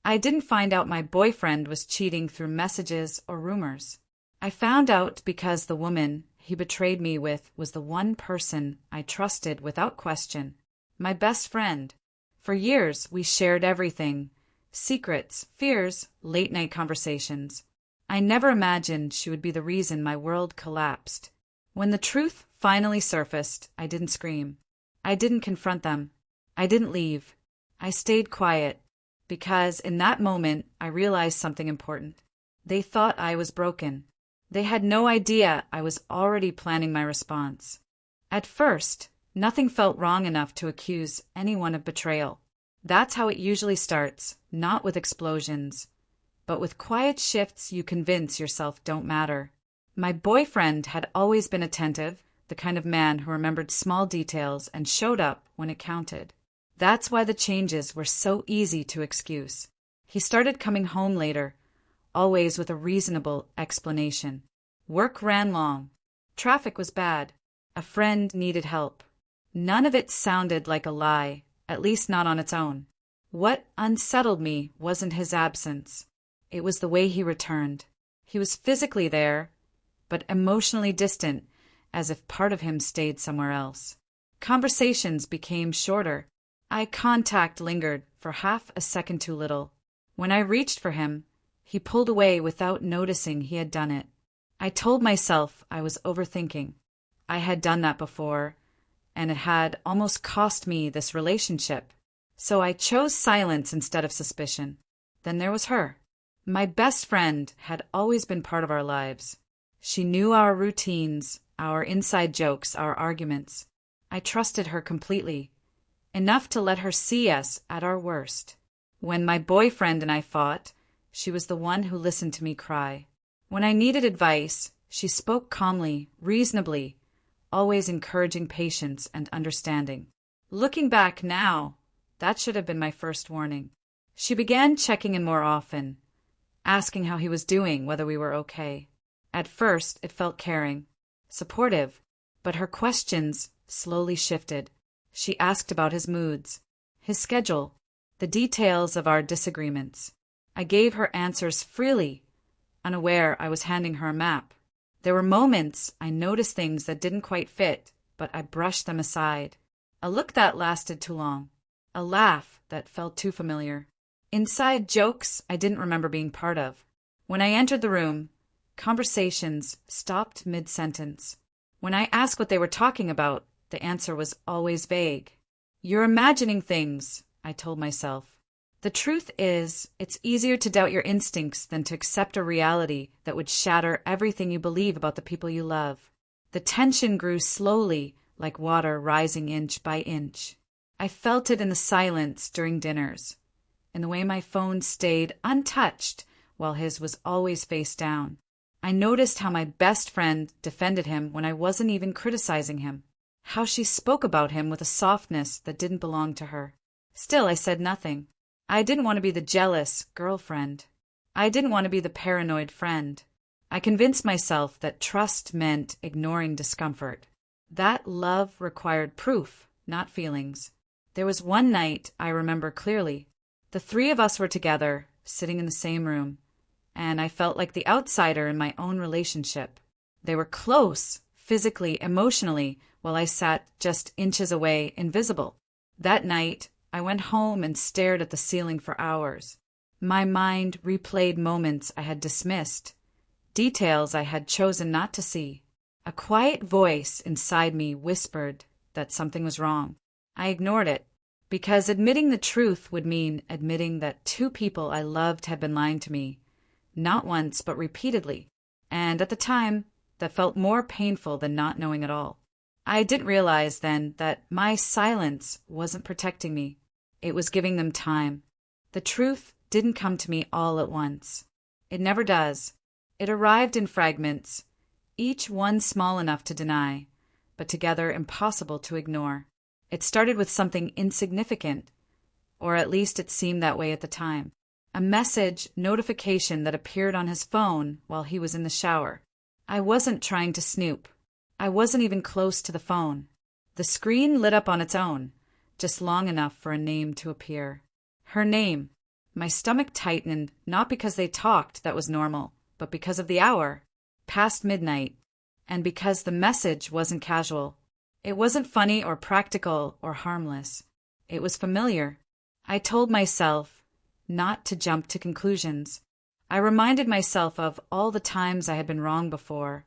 I didn't find out my boyfriend was cheating through messages or rumors. I found out because the woman he betrayed me with was the one person I trusted without question. My best friend. For years, we shared everything. Secrets, fears, late-night conversations. I never imagined she would be the reason my world collapsed. When the truth finally surfaced, I didn't scream. I didn't confront them. I didn't leave. I stayed quiet, because in that moment, I realized something important. They thought I was broken. They had no idea I was already planning my response. At first, nothing felt wrong enough to accuse anyone of betrayal. That's how it usually starts, not with explosions, but with quiet shifts you convince yourself don't matter. My boyfriend had always been attentive, the kind of man who remembered small details and showed up when it counted. That's why the changes were so easy to excuse. He started coming home later, always with a reasonable explanation. Work ran long. Traffic was bad. A friend needed help. None of it sounded like a lie, at least not on its own. What unsettled me wasn't his absence. It was the way he returned. He was physically there, but emotionally distant, as if part of him stayed somewhere else. Conversations became shorter. Eye contact lingered for half a second too little. When I reached for him, he pulled away without noticing he had done it. I told myself I was overthinking. I had done that before, and it had almost cost me this relationship. So I chose silence instead of suspicion. Then there was her. My best friend had always been part of our lives. She knew our routines, our inside jokes, our arguments. I trusted her completely, enough to let her see us at our worst. When my boyfriend and I fought, she was the one who listened to me cry. When I needed advice, she spoke calmly, reasonably, always encouraging patience and understanding. Looking back now, that should have been my first warning. She began checking in more often, asking how he was doing, whether we were okay. At first, it felt caring, supportive, but her questions slowly shifted. She asked about his moods, his schedule, the details of our disagreements. I gave her answers freely, unaware I was handing her a map. There were moments I noticed things that didn't quite fit, but I brushed them aside. A look that lasted too long. A laugh that felt too familiar. Inside jokes I didn't remember being part of. When I entered the room, conversations stopped mid-sentence. When I asked what they were talking about, the answer was always vague. You're imagining things, I told myself. The truth is, it's easier to doubt your instincts than to accept a reality that would shatter everything you believe about the people you love. The tension grew slowly, like water rising inch by inch. I felt it in the silence during dinners, in the way my phone stayed untouched while his was always face down. I noticed how my best friend defended him when I wasn't even criticizing him, how she spoke about him with a softness that didn't belong to her. Still, I said nothing. I didn't want to be the jealous girlfriend. I didn't want to be the paranoid friend. I convinced myself that trust meant ignoring discomfort. That love required proof, not feelings. There was one night I remember clearly. The three of us were together, sitting in the same room, and I felt like the outsider in my own relationship. They were close, physically, emotionally, while I sat just inches away, invisible. That night, I went home and stared at the ceiling for hours. My mind replayed moments I had dismissed, details I had chosen not to see. A quiet voice inside me whispered that something was wrong. I ignored it, because admitting the truth would mean admitting that two people I loved had been lying to me, not once but repeatedly, and at the time, that felt more painful than not knowing at all. I didn't realize then that my silence wasn't protecting me. It was giving them time. The truth didn't come to me all at once. It never does. It arrived in fragments, each one small enough to deny, but together impossible to ignore. It started with something insignificant, or at least it seemed that way at the time. A message notification that appeared on his phone while he was in the shower. I wasn't trying to snoop. I wasn't even close to the phone. The screen lit up on its own, just long enough for a name to appear. Her name, My stomach tightened, not because they talked, that was normal, but because of the hour, past midnight, and because the message wasn't casual. It wasn't funny or practical or harmless. It was familiar. I told myself not to jump to conclusions. I reminded myself of all the times I had been wrong before,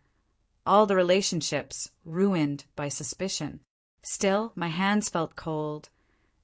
all the relationships ruined by suspicion. Still, my hands felt cold,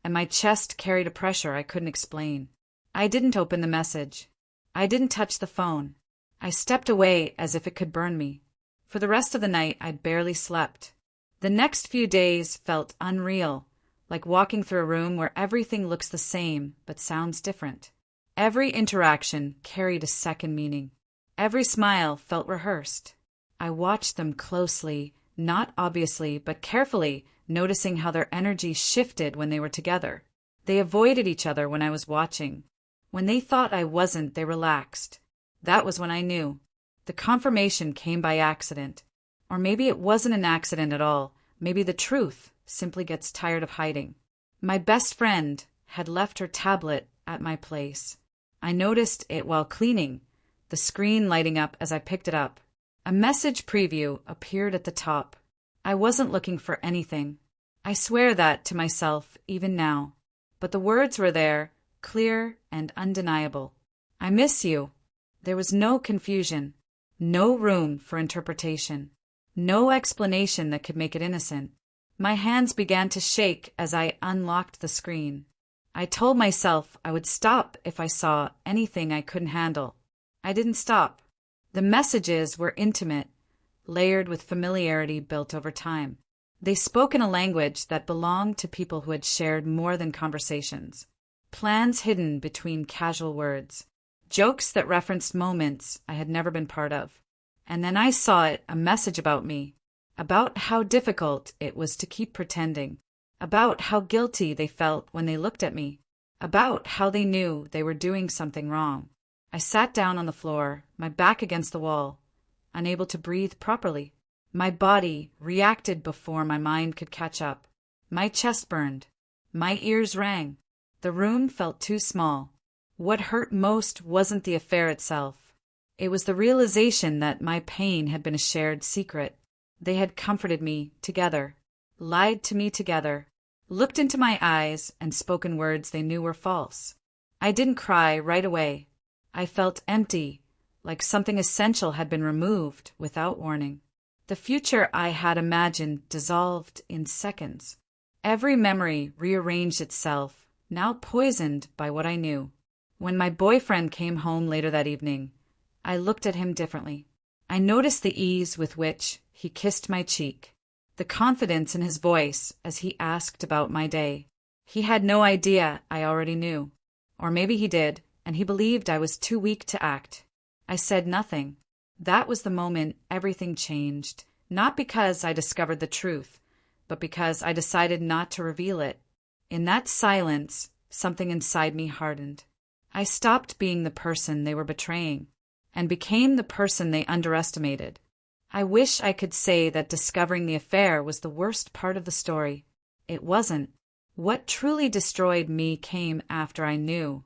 and my chest carried a pressure I couldn't explain. I didn't open the message. I didn't touch the phone. I stepped away as if it could burn me. For the rest of the night, I barely slept. The next few days felt unreal, like walking through a room where everything looks the same but sounds different. Every interaction carried a second meaning. Every smile felt rehearsed. I watched them closely, not obviously, but carefully, noticing how their energy shifted when they were together. They avoided each other when I was watching. When they thought I wasn't, they relaxed. That was when I knew. The confirmation came by accident. Or maybe it wasn't an accident at all. Maybe the truth simply gets tired of hiding. My best friend had left her tablet at my place. I noticed it while cleaning, the screen lighting up as I picked it up. A message preview appeared at the top. I wasn't looking for anything. I swear that to myself even now. But the words were there, clear and undeniable. I miss you. There was no confusion, no room for interpretation, no explanation that could make it innocent. My hands began to shake as I unlocked the screen. I told myself I would stop if I saw anything I couldn't handle. I didn't stop. The messages were intimate, layered with familiarity built over time. They spoke in a language that belonged to people who had shared more than conversations. Plans hidden between casual words. Jokes that referenced moments I had never been part of. And then I saw it, a message about me. About how difficult it was to keep pretending. About how guilty they felt when they looked at me. About how they knew they were doing something wrong. I sat down on the floor, my back against the wall, unable to breathe properly. My body reacted before my mind could catch up. My chest burned. My ears rang. The room felt too small. What hurt most wasn't the affair itself. It was the realization that my pain had been a shared secret. They had comforted me together, lied to me together, looked into my eyes and spoken words they knew were false. I didn't cry right away. I felt empty, like something essential had been removed without warning. The future I had imagined dissolved in seconds. Every memory rearranged itself, now poisoned by what I knew. When my boyfriend came home later that evening, I looked at him differently. I noticed the ease with which he kissed my cheek, the confidence in his voice as he asked about my day. He had no idea I already knew. Or maybe he did, and he believed I was too weak to act. I said nothing. That was the moment everything changed, not because I discovered the truth, but because I decided not to reveal it. In that silence, something inside me hardened. I stopped being the person they were betraying, and became the person they underestimated. I wish I could say that discovering the affair was the worst part of the story. It wasn't. What truly destroyed me came after I knew,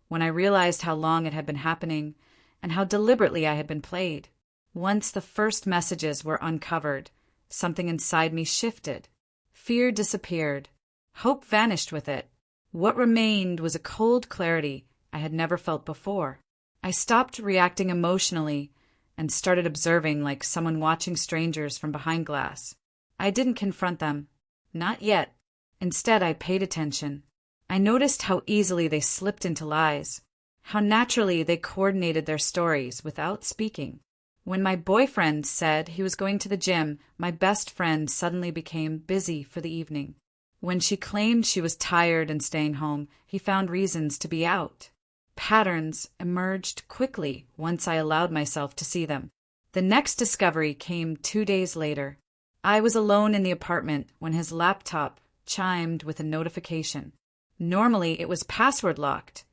when I realized how long it had been happening and how deliberately I had been played. Once the first messages were uncovered, something inside me shifted. Fear disappeared. Hope vanished with it. What remained was a cold clarity I had never felt before. I stopped reacting emotionally and started observing like someone watching strangers from behind glass. I didn't confront them. Not yet. Instead, I paid attention. I noticed how easily they slipped into lies, how naturally they coordinated their stories without speaking. When my boyfriend said he was going to the gym, my best friend suddenly became busy for the evening. When she claimed she was tired and staying home, he found reasons to be out. Patterns emerged quickly once I allowed myself to see them. The next discovery came 2 days later. I was alone in the apartment when his laptop chimed with a notification. Normally, it was password locked,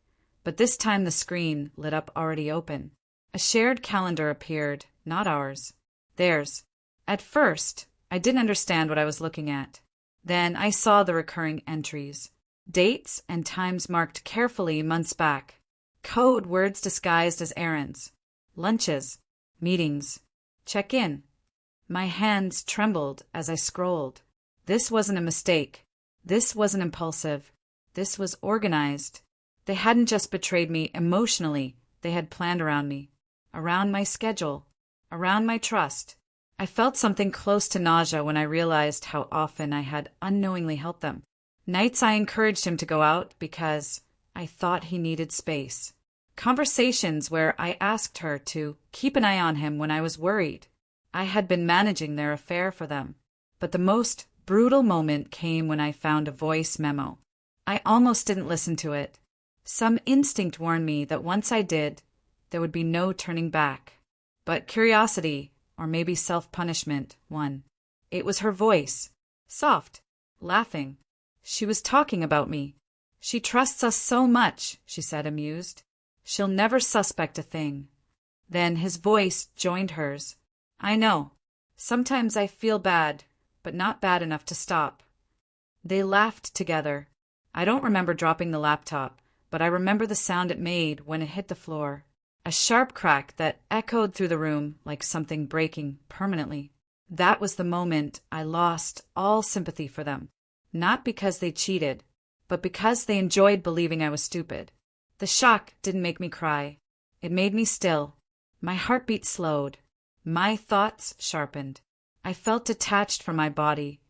but this time the screen lit up already open. A shared calendar appeared, not ours, theirs. At first, I didn't understand what I was looking at. Then I saw the recurring entries, dates and times marked carefully months back. Code words disguised as errands, lunches, meetings, check in. My hands trembled as I scrolled. This wasn't a mistake. This wasn't impulsive. This was organized. They hadn't just betrayed me emotionally, they had planned around me, around my schedule, around my trust. I felt something close to nausea when I realized how often I had unknowingly helped them. Nights I encouraged him to go out because I thought he needed space. Conversations where I asked her to keep an eye on him when I was worried. I had been managing their affair for them. But the most brutal moment came when I found a voice memo. I almost didn't listen to it. Some instinct warned me that once I did, there would be no turning back. But curiosity, or maybe self-punishment, won. It was her voice. Soft. Laughing. She was talking about me. She trusts us so much, she said, amused. She'll never suspect a thing. Then his voice joined hers. I know. Sometimes I feel bad, but not bad enough to stop. They laughed together. I don't remember dropping the laptop, but I remember the sound it made when it hit the floor. A sharp crack that echoed through the room like something breaking permanently. That was the moment I lost all sympathy for them. Not because they cheated, but because they enjoyed believing I was stupid. The shock didn't make me cry. It made me still. My heartbeat slowed. My thoughts sharpened. I felt detached from my body,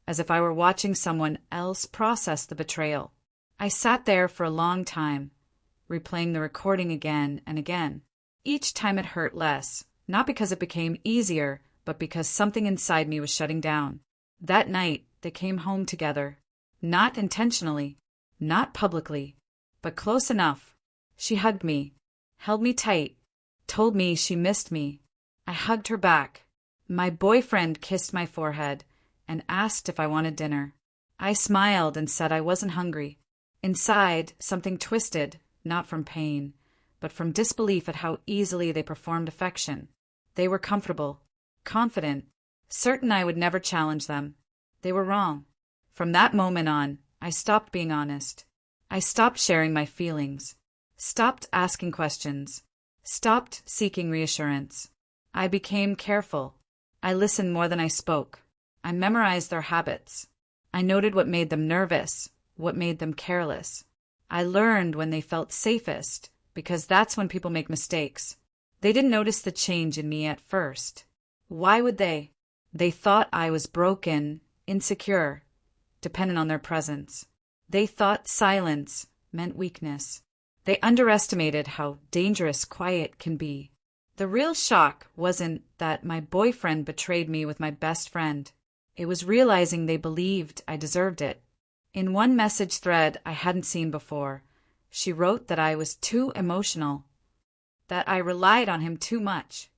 as if I were watching someone else process the betrayal. I sat there for a long time, replaying the recording again and again. Each time it hurt less, not because it became easier, but because something inside me was shutting down. That night, they came home together. Not intentionally, not publicly, but close enough. She hugged me, held me tight, told me she missed me. I hugged her back. My boyfriend kissed my forehead and asked if I wanted dinner. I smiled and said I wasn't hungry. Inside, something twisted, not from pain, but from disbelief at how easily they performed affection. They were comfortable, confident, certain I would never challenge them. They were wrong. From that moment on, I stopped being honest. I stopped sharing my feelings, stopped asking questions, stopped seeking reassurance. I became careful. I listened more than I spoke. I memorized their habits. I noted what made them nervous, what made them careless. I learned when they felt safest, because that's when people make mistakes. They didn't notice the change in me at first. Why would they? They thought I was broken, insecure, dependent on their presence. They thought silence meant weakness. They underestimated how dangerous quiet can be. The real shock wasn't that my boyfriend betrayed me with my best friend. It was realizing they believed I deserved it. In one message thread I hadn't seen before, she wrote that I was too emotional, that I relied on him too much.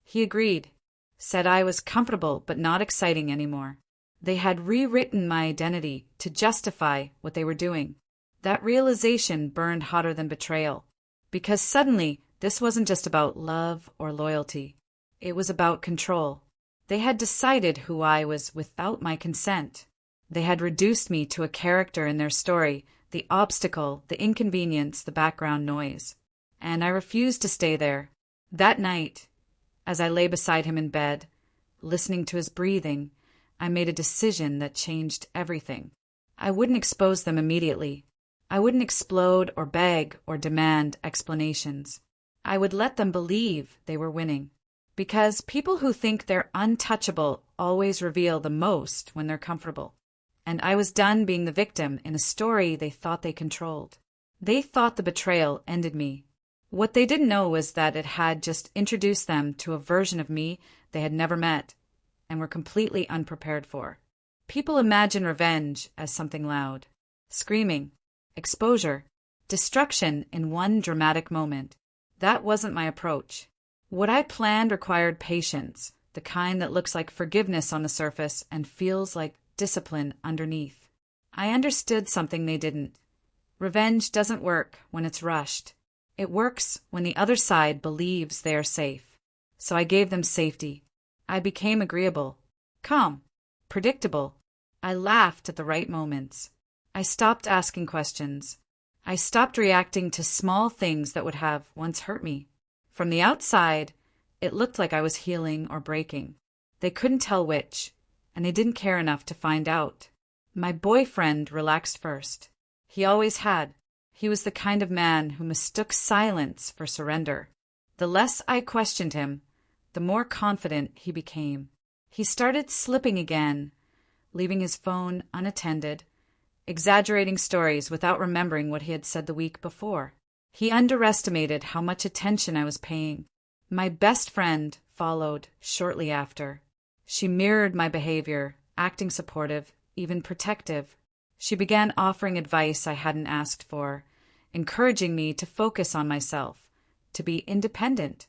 He agreed, said I was comfortable but not exciting anymore. They had rewritten my identity to justify what they were doing. That realization burned hotter than betrayal, because suddenly this wasn't just about love or loyalty. It was about control. They had decided who I was without my consent. They had reduced me to a character in their story, the obstacle, the inconvenience, the background noise. And I refused to stay there. That night, as I lay beside him in bed, listening to his breathing, I made a decision that changed everything. I wouldn't expose them immediately. I wouldn't explode or beg or demand explanations. I would let them believe they were winning. Because people who think they're untouchable always reveal the most when they're comfortable. And I was done being the victim in a story they thought they controlled. They thought the betrayal ended me. What they didn't know was that it had just introduced them to a version of me they had never met and were completely unprepared for. People imagine revenge as something loud. Screaming, exposure, destruction in one dramatic moment. That wasn't my approach. What I planned required patience, the kind that looks like forgiveness on the surface and feels like discipline underneath. I understood something they didn't. Revenge doesn't work when it's rushed. It works when the other side believes they are safe. So I gave them safety. I became agreeable, calm, predictable. I laughed at the right moments. I stopped asking questions. I stopped reacting to small things that would have once hurt me. From the outside, it looked like I was healing or breaking. They couldn't tell which, and they didn't care enough to find out. My boyfriend relaxed first. He always had. He was the kind of man who mistook silence for surrender. The less I questioned him, the more confident he became. He started slipping again, leaving his phone unattended, exaggerating stories without remembering what he had said the week before. He underestimated how much attention I was paying. My best friend followed shortly after. She mirrored my behavior, acting supportive, even protective. She began offering advice I hadn't asked for, encouraging me to focus on myself, to be independent.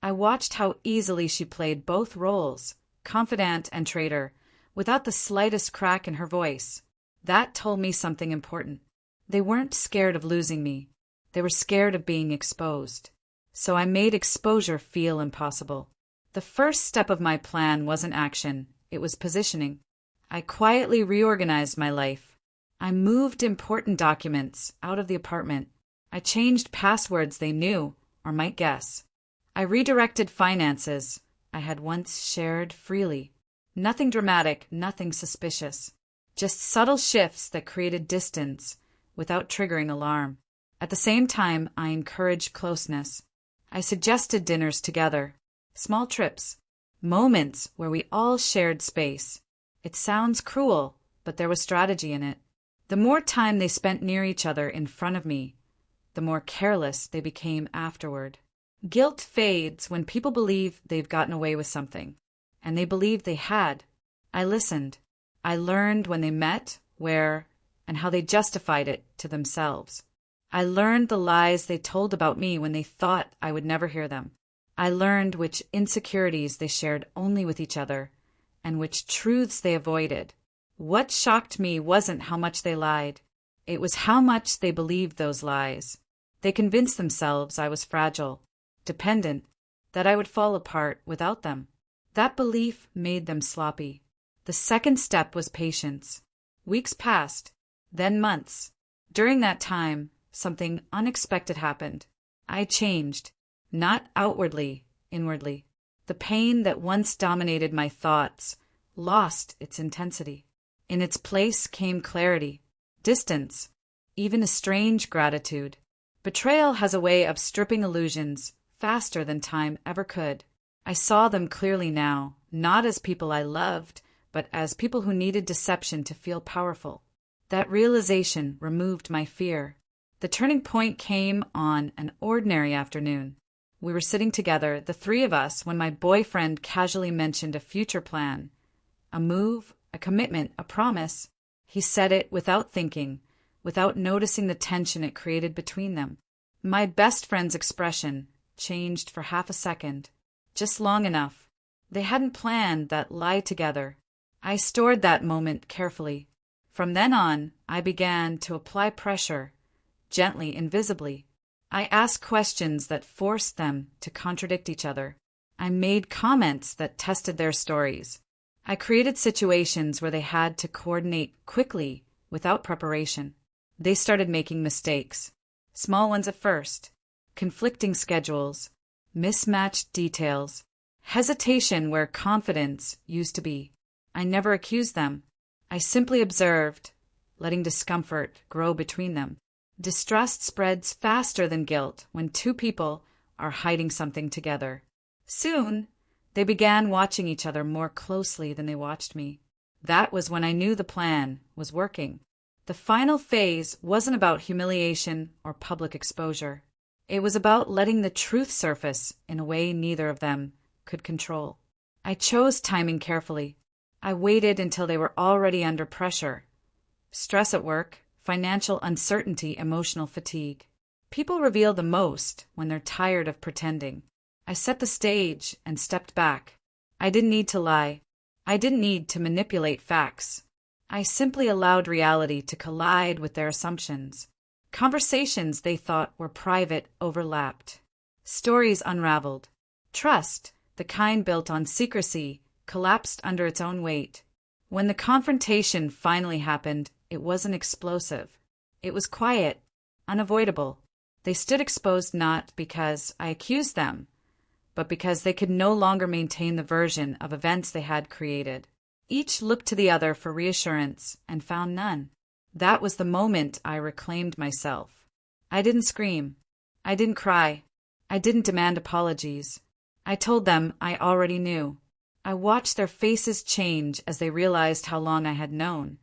I watched how easily she played both roles, confidant and traitor, without the slightest crack in her voice. That told me something important. They weren't scared of losing me. They were scared of being exposed. So I made exposure feel impossible. The first step of my plan wasn't action, it was positioning. I quietly reorganized my life. I moved important documents out of the apartment. I changed passwords they knew or might guess. I redirected finances I had once shared freely. Nothing dramatic, nothing suspicious. Just subtle shifts that created distance without triggering alarm. At the same time, I encouraged closeness. I suggested dinners together, small trips, moments where we all shared space. It sounds cruel, but there was strategy in it. The more time they spent near each other in front of me, the more careless they became afterward. Guilt fades when people believe they've gotten away with something, and they believed they had. I listened. I learned when they met, where, and how they justified it to themselves. I learned the lies they told about me when they thought I would never hear them. I learned which insecurities they shared only with each other, and which truths they avoided. What shocked me wasn't how much they lied. It was how much they believed those lies. They convinced themselves I was fragile, dependent, that I would fall apart without them. That belief made them sloppy. The second step was patience. Weeks passed, then months. During that time, something unexpected happened. I changed, not outwardly, inwardly. The pain that once dominated my thoughts lost its intensity. In its place came clarity, distance, even a strange gratitude. Betrayal has a way of stripping illusions faster than time ever could. I saw them clearly now, not as people I loved, but as people who needed deception to feel powerful. That realization removed my fear. The turning point came on an ordinary afternoon. We were sitting together, the three of us, when my boyfriend casually mentioned a future plan. A move, a commitment, a promise. He said it without thinking, without noticing the tension it created between them. My best friend's expression changed for half a second, just long enough. They hadn't planned that lie together. I stored that moment carefully. From then on, I began to apply pressure, gently, invisibly. I asked questions that forced them to contradict each other. I made comments that tested their stories. I created situations where they had to coordinate quickly, without preparation. They started making mistakes, small ones at first, conflicting schedules, mismatched details, hesitation where confidence used to be. I never accused them. I simply observed, letting discomfort grow between them. Distrust spreads faster than guilt when two people are hiding something together. Soon, they began watching each other more closely than they watched me. That was when I knew the plan was working. The final phase wasn't about humiliation or public exposure. It was about letting the truth surface in a way neither of them could control. I chose timing carefully. I waited until they were already under pressure. Stress at work, financial uncertainty, emotional fatigue. People reveal the most when they're tired of pretending. I set the stage and stepped back. I didn't need to lie. I didn't need to manipulate facts. I simply allowed reality to collide with their assumptions. Conversations they thought were private overlapped. Stories unraveled. Trust, the kind built on secrecy, collapsed under its own weight. When the confrontation finally happened, it wasn't explosive. It was quiet, unavoidable. They stood exposed not because I accused them, but because they could no longer maintain the version of events they had created. Each looked to the other for reassurance and found none. That was the moment I reclaimed myself. I didn't scream. I didn't cry. I didn't demand apologies. I told them I already knew. I watched their faces change as they realized how long I had known,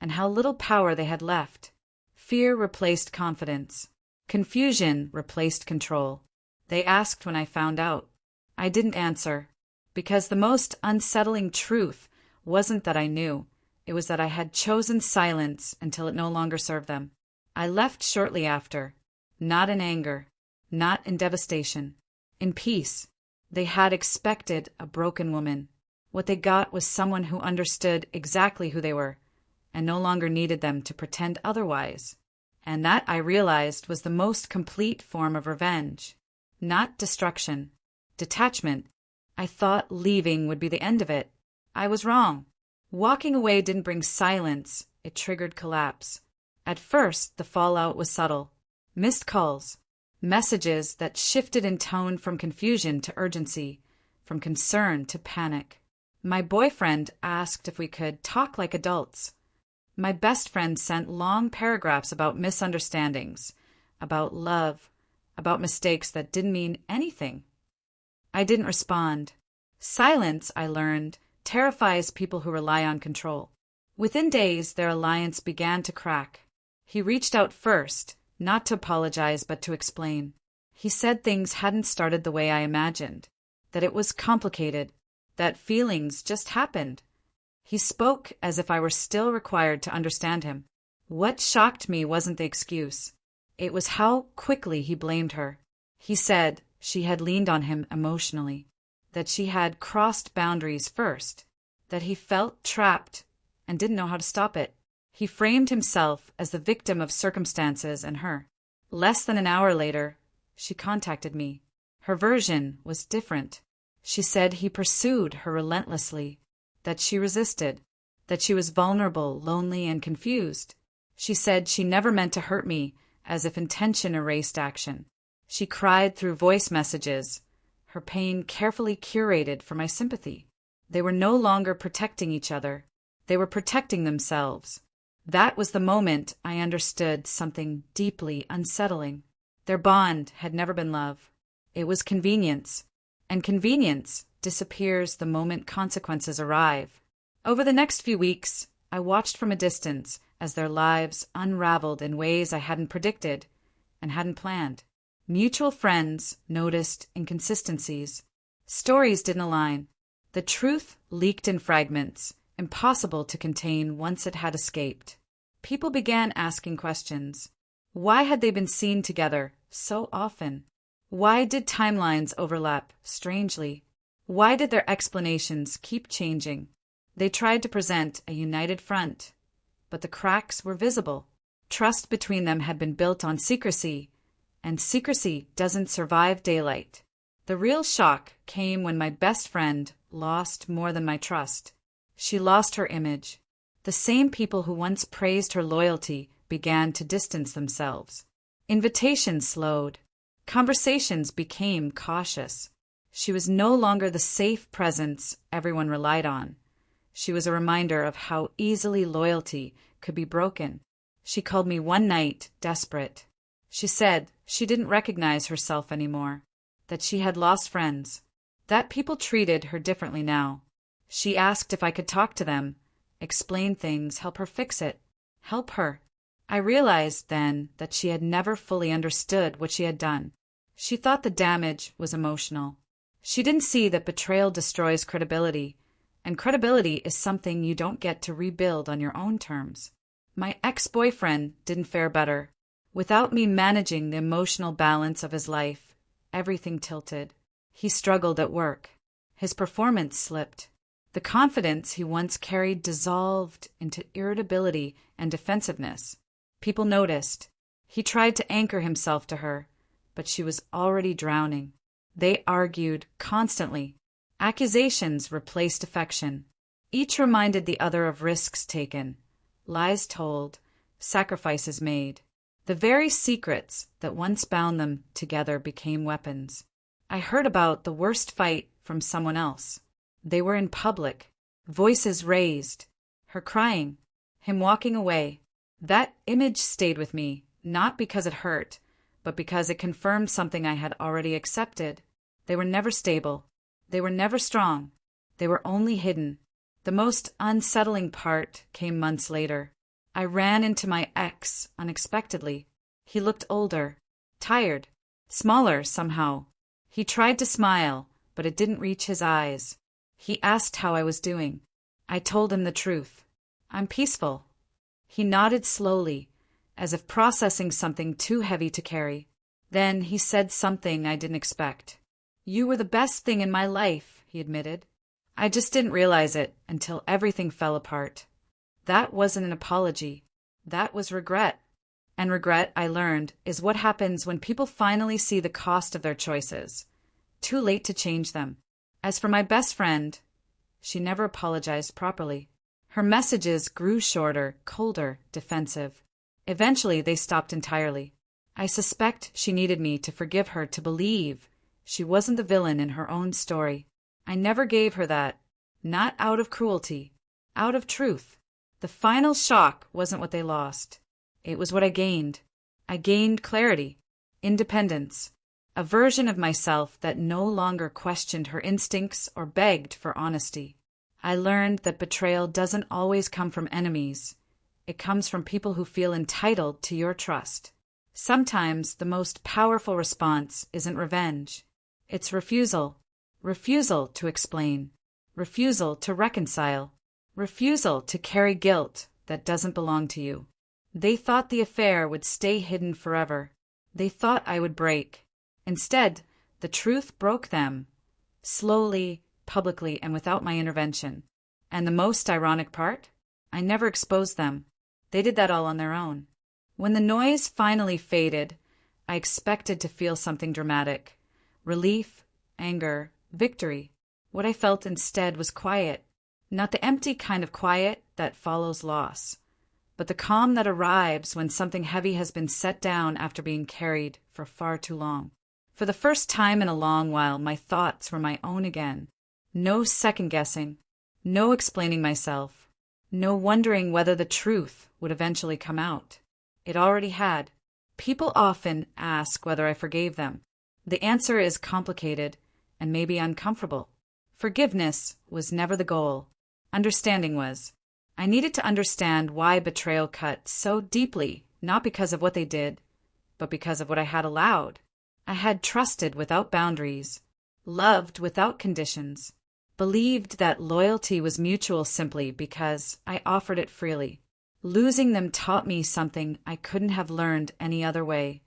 and how little power they had left. Fear replaced confidence. Confusion replaced control. They asked when I found out. I didn't answer, because the most unsettling truth wasn't that I knew. It was that I had chosen silence until it no longer served them. I left shortly after, not in anger, not in devastation, in peace. They had expected a broken woman. What they got was someone who understood exactly who they were, and no longer needed them to pretend otherwise. And that, I realized, was the most complete form of revenge. Not destruction. Detachment. I thought leaving would be the end of it. I was wrong. Walking away didn't bring silence, it triggered collapse. At first, the fallout was subtle. Missed calls. Messages that shifted in tone from confusion to urgency, from concern to panic. My boyfriend asked if we could talk like adults. My best friend sent long paragraphs about misunderstandings, about love, about mistakes that didn't mean anything. I didn't respond. Silence, I learned, terrifies people who rely on control. Within days, their alliance began to crack. He reached out first, not to apologize but to explain. He said things hadn't started the way I imagined, that it was complicated, that feelings just happened. He spoke as if I were still required to understand him. What shocked me wasn't the excuse. It was how quickly he blamed her. He said she had leaned on him emotionally, that she had crossed boundaries first, that he felt trapped and didn't know how to stop it. He framed himself as the victim of circumstances and her. Less than an hour later, she contacted me. Her version was different. She said he pursued her relentlessly, that she resisted, that she was vulnerable, lonely, and confused. She said she never meant to hurt me, as if intention erased action. She cried through voice messages, her pain carefully curated for my sympathy. They were no longer protecting each other. They were protecting themselves. That was the moment I understood something deeply unsettling. Their bond had never been love. It was convenience. And convenience disappears the moment consequences arrive. Over the next few weeks, I watched from a distance as their lives unraveled in ways I hadn't predicted and hadn't planned. Mutual friends noticed inconsistencies. Stories didn't align. The truth leaked in fragments, impossible to contain once it had escaped. People began asking questions. Why had they been seen together so often? Why did timelines overlap strangely? Why did their explanations keep changing? They tried to present a united front, but the cracks were visible. Trust between them had been built on secrecy, and secrecy doesn't survive daylight. The real shock came when my best friend lost more than my trust. She lost her image. The same people who once praised her loyalty began to distance themselves. Invitations slowed. Conversations became cautious. She was no longer the safe presence everyone relied on. She was a reminder of how easily loyalty could be broken. She called me one night, desperate. She said she didn't recognize herself anymore, that she had lost friends, that people treated her differently now. She asked if I could talk to them, explain things, help her fix it, help her. I realized then that she had never fully understood what she had done. She thought the damage was emotional. She didn't see that betrayal destroys credibility, and credibility is something you don't get to rebuild on your own terms. My ex-boyfriend didn't fare better. Without me managing the emotional balance of his life, everything tilted. He struggled at work. His performance slipped. The confidence he once carried dissolved into irritability and defensiveness. People noticed. He tried to anchor himself to her, but she was already drowning. They argued constantly. Accusations replaced affection. Each reminded the other of risks taken, lies told, sacrifices made. The very secrets that once bound them together became weapons. I heard about the worst fight from someone else. They were in public, voices raised, her crying, him walking away. That image stayed with me, not because it hurt, but because it confirmed something I had already accepted. They were never stable. They were never strong. They were only hidden. The most unsettling part came months later. I ran into my ex unexpectedly. He looked older, tired, smaller somehow. He tried to smile, but it didn't reach his eyes. He asked how I was doing. I told him the truth. I'm peaceful. He nodded slowly, as if processing something too heavy to carry. Then he said something I didn't expect. "You were the best thing in my life," he admitted. I just didn't realize it until everything fell apart. That wasn't an apology. That was regret. And regret, I learned, is what happens when people finally see the cost of their choices. Too late to change them. As for my best friend, she never apologized properly. Her messages grew shorter, colder, defensive. Eventually, they stopped entirely. I suspect she needed me to forgive her to believe she wasn't the villain in her own story. I never gave her that. Not out of cruelty. Out of truth. The final shock wasn't what they lost. It was what I gained. I gained clarity, independence, a version of myself that no longer questioned her instincts or begged for honesty. I learned that betrayal doesn't always come from enemies. It comes from people who feel entitled to your trust. Sometimes the most powerful response isn't revenge. It's refusal. Refusal to explain. Refusal to reconcile. Refusal to carry guilt that doesn't belong to you. They thought the affair would stay hidden forever. They thought I would break. Instead, the truth broke them. Slowly, publicly, and without my intervention. And the most ironic part? I never exposed them. They did that all on their own. When the noise finally faded, I expected to feel something dramatic. Relief, anger, victory. What I felt instead was quiet. Not the empty kind of quiet that follows loss, but the calm that arrives when something heavy has been set down after being carried for far too long. For the first time in a long while, my thoughts were my own again. No second-guessing, no explaining myself, no wondering whether the truth would eventually come out. It already had. People often ask whether I forgave them. The answer is complicated and maybe uncomfortable. Forgiveness was never the goal. Understanding was. I needed to understand why betrayal cut so deeply, not because of what they did, but because of what I had allowed. I had trusted without boundaries, loved without conditions, believed that loyalty was mutual simply because I offered it freely. Losing them taught me something I couldn't have learned any other way.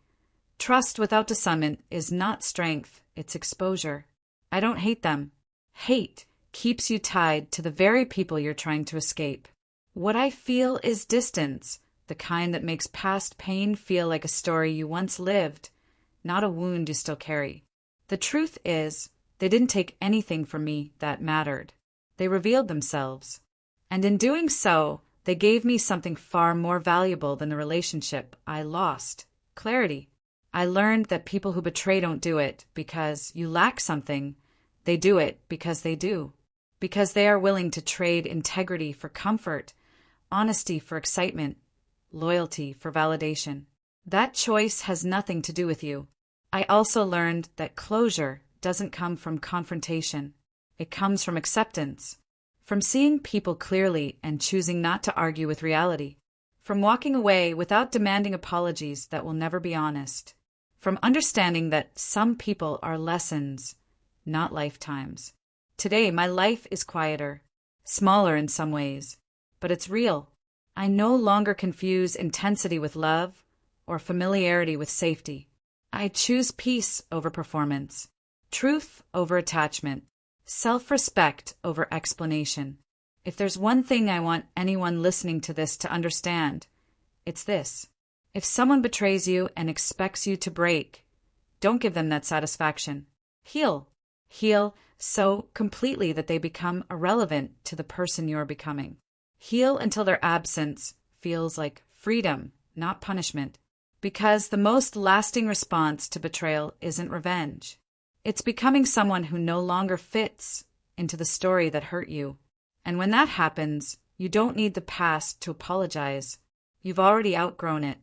Trust without discernment is not strength, it's exposure. I don't hate them. Hate keeps you tied to the very people you're trying to escape. What I feel is distance, the kind that makes past pain feel like a story you once lived, not a wound you still carry. The truth is, they didn't take anything from me that mattered. They revealed themselves. And in doing so, they gave me something far more valuable than the relationship I lost: clarity. I learned that people who betray don't do it because you lack something. They do it because they do. Because they are willing to trade integrity for comfort, honesty for excitement, loyalty for validation. That choice has nothing to do with you. I also learned that closure doesn't come from confrontation. It comes from acceptance, from seeing people clearly and choosing not to argue with reality, from walking away without demanding apologies that will never be honest, from understanding that some people are lessons, not lifetimes. Today, my life is quieter, smaller in some ways, but it's real. I no longer confuse intensity with love or familiarity with safety. I choose peace over performance, truth over attachment, self-respect over explanation. If there's one thing I want anyone listening to this to understand, it's this. If someone betrays you and expects you to break, don't give them that satisfaction. Heal. Heal so completely that they become irrelevant to the person you're becoming. Heal until their absence feels like freedom, not punishment. Because the most lasting response to betrayal isn't revenge. It's becoming someone who no longer fits into the story that hurt you. And when that happens, you don't need the past to apologize. You've already outgrown it.